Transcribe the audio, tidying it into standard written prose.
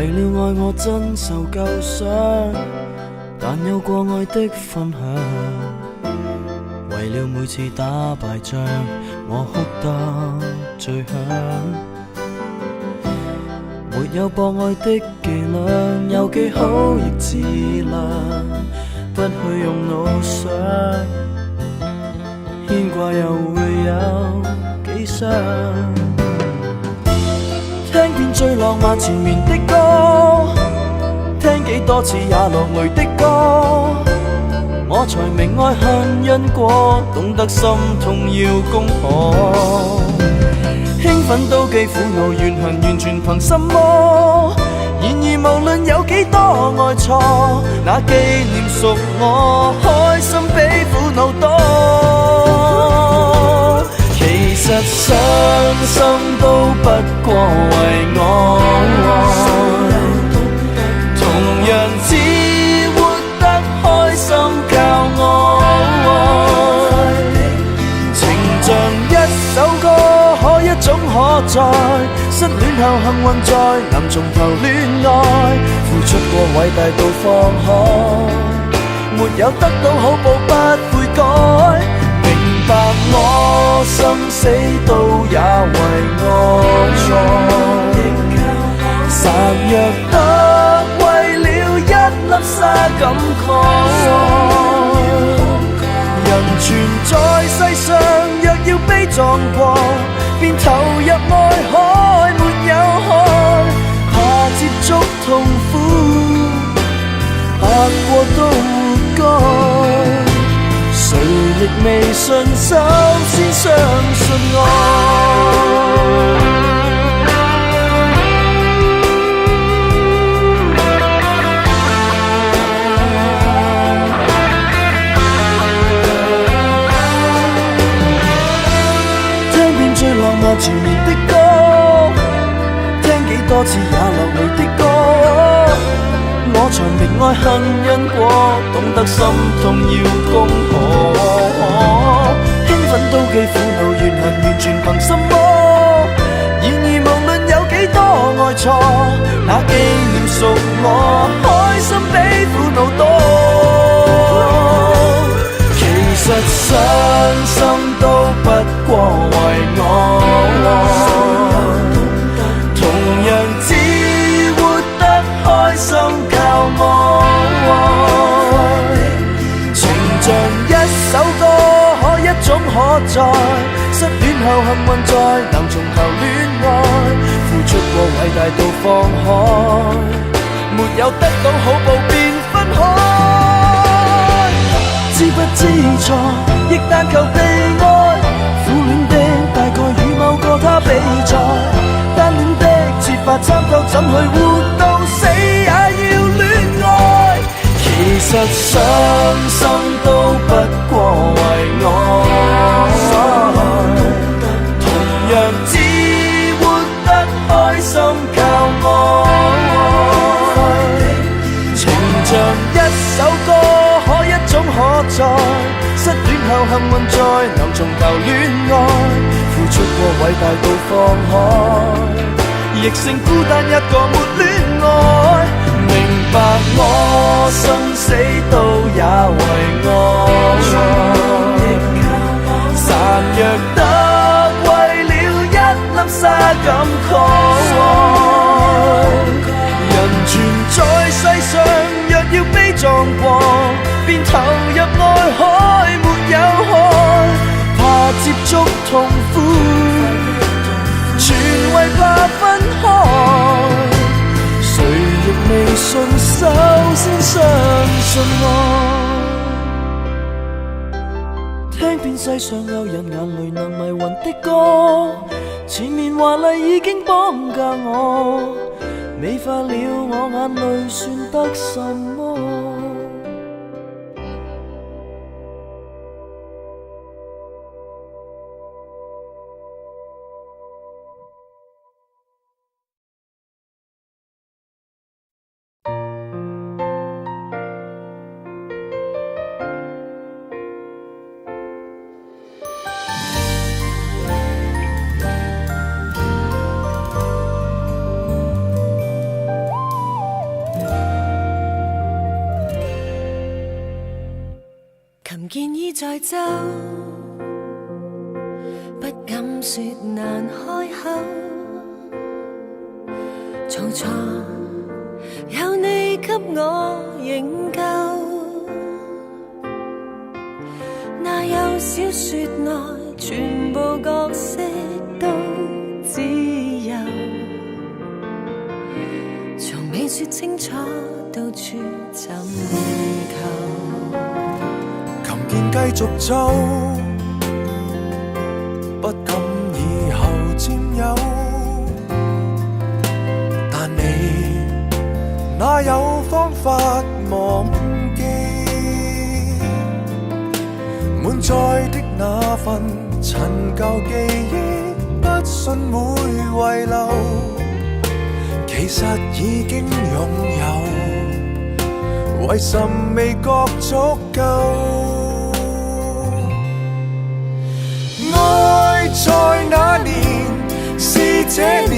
為了愛我真受舊傷，但有過愛的分享。為了每次打敗仗，我哭得最響。沒有博愛的伎倆，有幾好亦自量，不去用腦想，牽掛又會有幾傷。聽遍最浪漫纏綿的歌，聽幾多次也落淚的歌，我才明愛恨因果，懂得心痛要攻破。興奮妒忌苦惱怨恨完全憑什麼？然而無論有幾多愛錯，那紀念屬我，開心比苦惱多。其實傷心都不過為我，同樣只活得開心靠我。情像一首歌，可一種可再，失戀後幸運在能從頭戀愛，付出過偉大到放開，沒有得到好報不悔改，明白我生死都也為我在，孱弱得為了一粒沙感慨，人存在世上若要悲壯過，便投入愛海沒有海，怕接觸痛苦，白過都活該，誰亦未信首先相信愛。纏綿的歌，聽幾多次也落淚的歌，我才明愛恨因果，懂得心痛要攻破。興奮妒忌苦惱怨恨完全憑什麼？然而無論有幾多愛錯，那紀念屬我，開心比苦惱多。其實傷心都不過為我，同樣只活得開心靠我。情像一首歌，可一種可再，失戀後幸運在能從頭戀愛，付出過偉大到放開，沒有得到好報便分開。知不知錯，亦但求被愛。苦戀的大概與某個他比賽，單戀的設法參透，怎去活到死也要戀愛。其實傷心都不過為我，同樣只活得開心靠我。情像一首歌，可一種可再，失戀後幸運在能從頭戀愛，付出過偉大到放開，亦剩孤單一個沒戀愛。明白我生死都也為我，孱弱得為了一粒沙感慨，人存在世上若要悲壯過，便投入愛海沒有海，怕接觸痛苦，全為怕分開，誰亦未信首先相信愛。聽遍世上有人眼淚能迷魂的歌，前面華麗已經綁架我，美化了我眼淚算得什麼？建議在走，不敢說難開口，做錯有你給我營救。那有小說內全部角色都自由，從未說清楚，到處尋求。琴鍵繼續奏，不敢以後佔有，但你哪有方法忘記滿載的那份陳舊記憶，不信會遺留，其實已經擁有，為什未覺足夠？愛在那年，是這年，